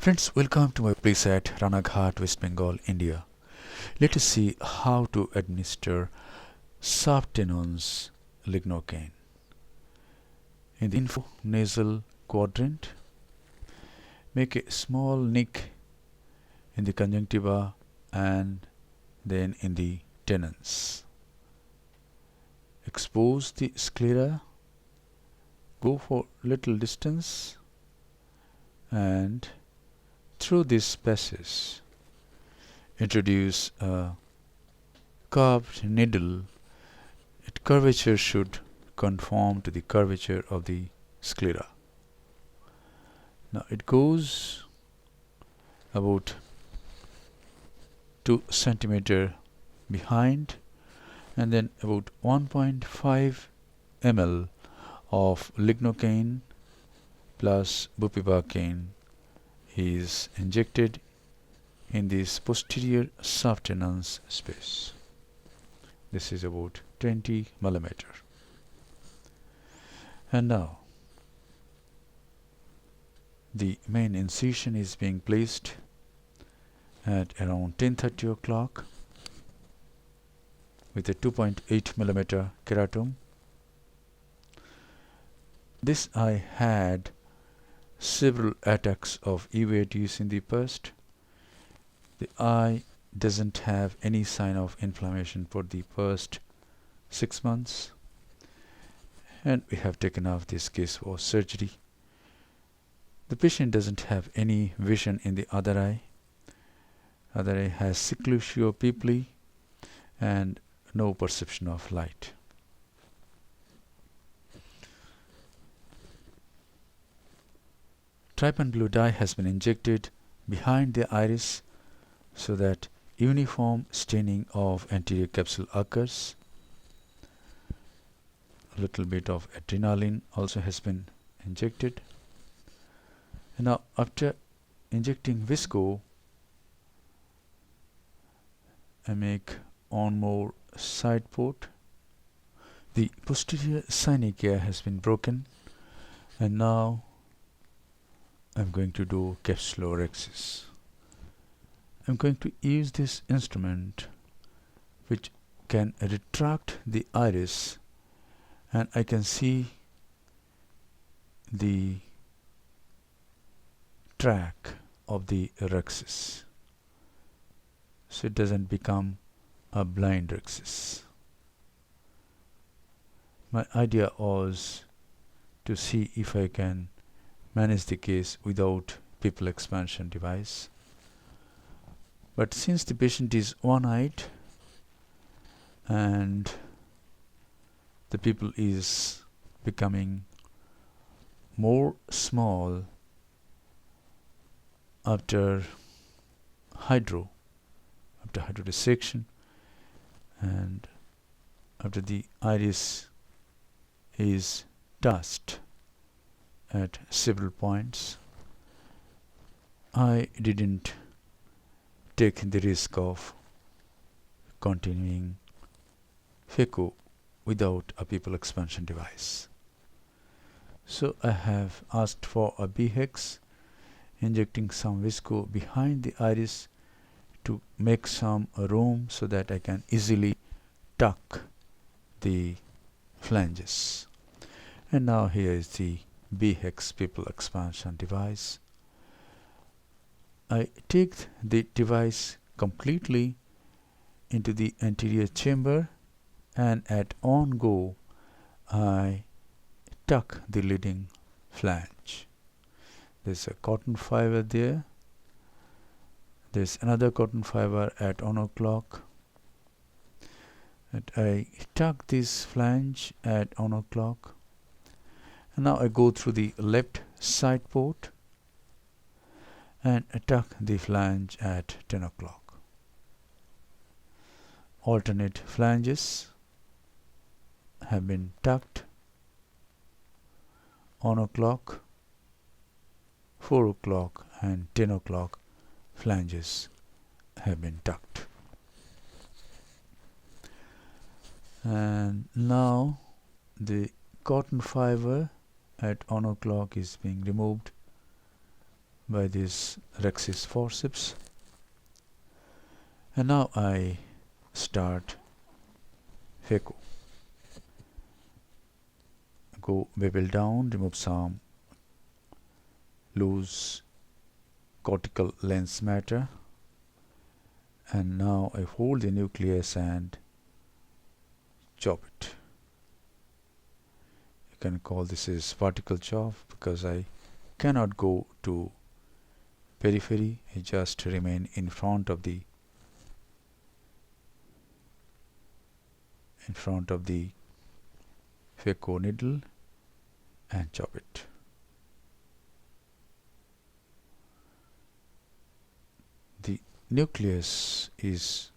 Friends, welcome to my place at Ranaghat, West Bengal, India. Let us see how to administer Subtenon's lignocaine. In the info-nasal quadrant, make a small nick in the conjunctiva and then in the tenons. Expose the sclera, go for little distance, and through this passage introduce a curved needle. Its curvature should conform to the curvature of the sclera. Now it goes about 2 centimeter behind, and then about 1.5 ml of lignocaine plus bupivacaine is injected in this posterior subtenon's space. This is about 20 millimeter. And now the main incision is being placed at around 10:30 o'clock with a 2.8 millimeter keratom. This I had several attacks of uveitis in the past. The eye doesn't have any sign of inflammation for the first 6 months, and we have taken off this case for surgery. The patient doesn't have any vision in the other eye. Other eye has cycloceopupillary and no perception of light. Trypan blue dye has been injected behind the iris so that uniform staining of anterior capsule occurs. A little bit of adrenaline also has been injected. And now after injecting visco, I make one more side port. The posterior synechia has been broken, and now I'm going to do capsulorhexis. I'm going to use this instrument which can retract the iris, and I can see the track of the rhexis, so it doesn't become a blind rhexis. My idea was to see if I can manage the case without pupil expansion device. But since the patient is one-eyed and the pupil is becoming more small after hydrodissection and after the iris is touched at several points, I didn't take the risk of continuing phaco without a pupil expansion device. So I have asked for a BHEX, injecting some visco behind the iris to make some room so that I can easily tuck the flanges. And now here is the BHEX pupil expansion device. I take the device completely into the anterior chamber, and at on go I tuck the leading flange. There's a cotton fiber there. There's another cotton fiber at on o'clock. And I tuck this flange at on o'clock. And now I go through the left side port and tuck the flange at 10 o'clock. Alternate flanges have been tucked. On o'clock, 4 o'clock and 10 o'clock flanges have been tucked. And now the cotton fiber at on o'clock is being removed by this Rexis forceps, and now I start phaco. Go bevel down, remove some loose cortical lens matter, and now I hold the nucleus and chop it. You can call this as vertical chop because I cannot go to periphery. I just remain in front of the phaco needle and chop it. The nucleus is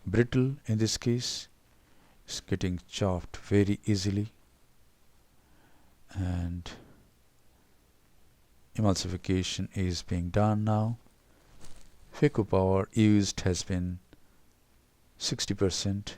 brittle in this case. It's getting chopped very easily, and emulsification is being done now. Phaco power used has been 60%.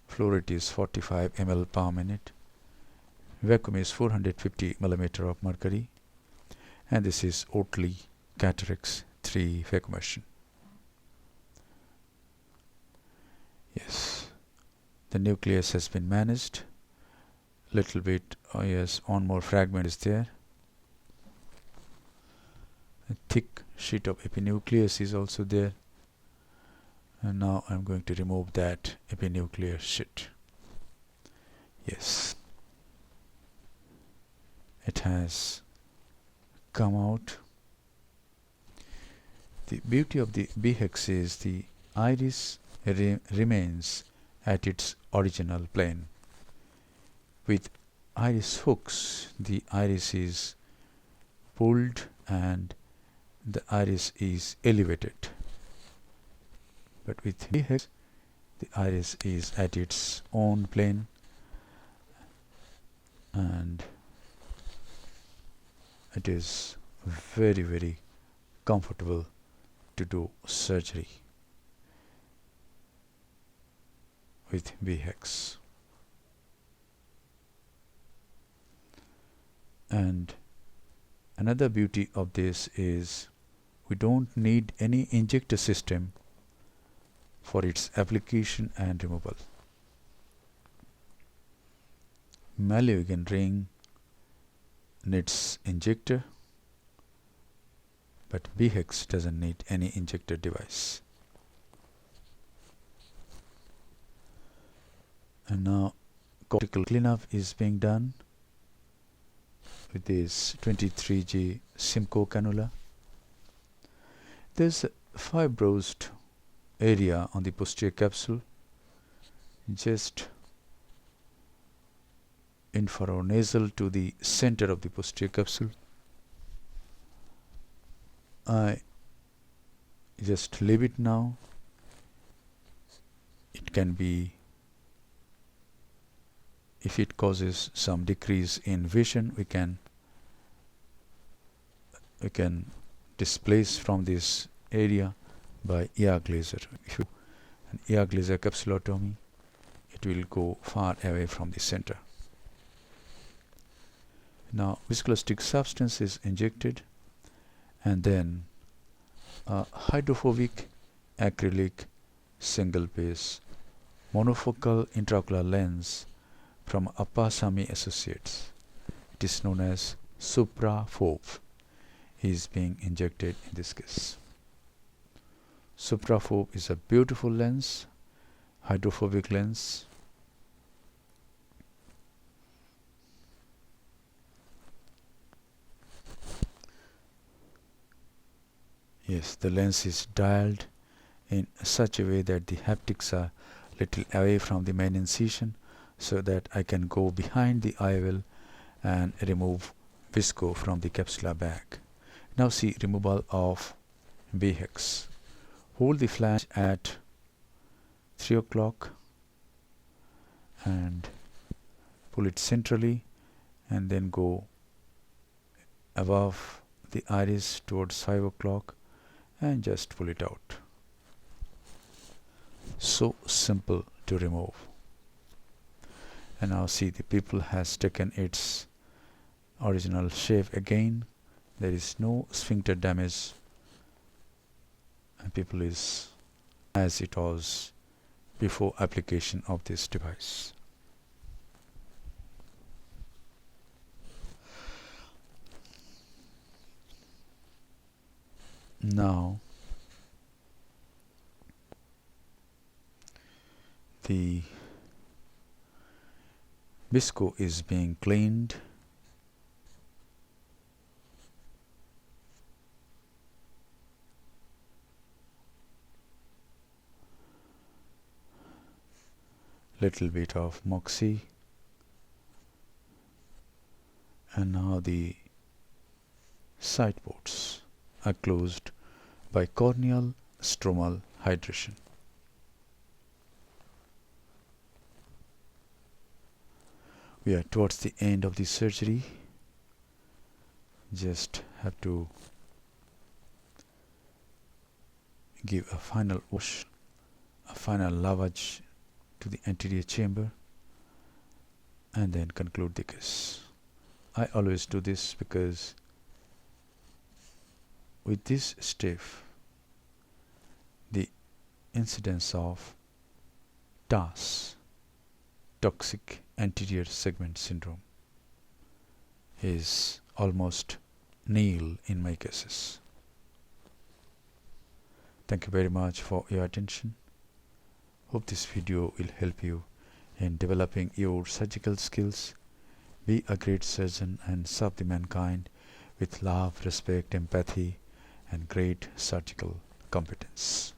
Flow rate is 45 ml per minute. Vacuum is 450 millimeter of mercury, and this is Ocular Cataract 3 phaco machine. Yes, the nucleus has been managed. Little bit, yes, one more fragment is there. A thick sheet of epinucleus is also there, and now I'm going to remove that epinuclear sheet. Yes, it has come out. The beauty of the BHEX is the iris remains at its original plane. With iris hooks, the iris is pulled and the iris is elevated. But with BHEX, the iris is at its own plane, and it is very, very comfortable to do surgery with BHEX. And another beauty of this is we don't need any injector system for its application and removal. Malaysian ring needs injector, but BHEX doesn't need any injector device. And now cortical cleanup is being done with this 23G Simcoe cannula. There's a fibrosed area on the posterior capsule, just infranasal to the center of the posterior capsule. I just leave it now. It can be, if it causes some decrease in vision, we can displace from this area by AIOS laser. If you an AIOS laser capsulotomy, it will go far away from the center. Now viscoelastic substance is injected, and then a hydrophobic acrylic single piece monofocal intraocular lens from Appasamy Associates. It is known as Supra-Phobe, is being injected in this case. Supra-Phobe is a beautiful lens, hydrophobic lens. Yes, the lens is dialed in such a way that the haptics are little away from the main incision, so that I can go behind the IOL and remove visco from the capsular bag. Now see removal of BHEX. Hold the flash at 3 o'clock and pull it centrally, and then go above the iris towards 5 o'clock and just pull it out. So simple to remove. And now see the pupil has taken its original shape again. there is no sphincter damage, and pupil is as it was before application of this device. Now the visco is being cleaned. Little bit of moxie, and now the sight ports are closed by corneal stromal hydration. We are towards the end of the surgery. Just have to give a final wash, a final lavage to the anterior chamber, and then conclude the case. I always do this because with this step the incidence of TAS, toxic anterior segment syndrome, is almost nil in my cases. Thank you very much for your attention. Hope this video will help you in developing your surgical skills. Be a great surgeon and serve the mankind with love, respect, empathy, and great surgical competence.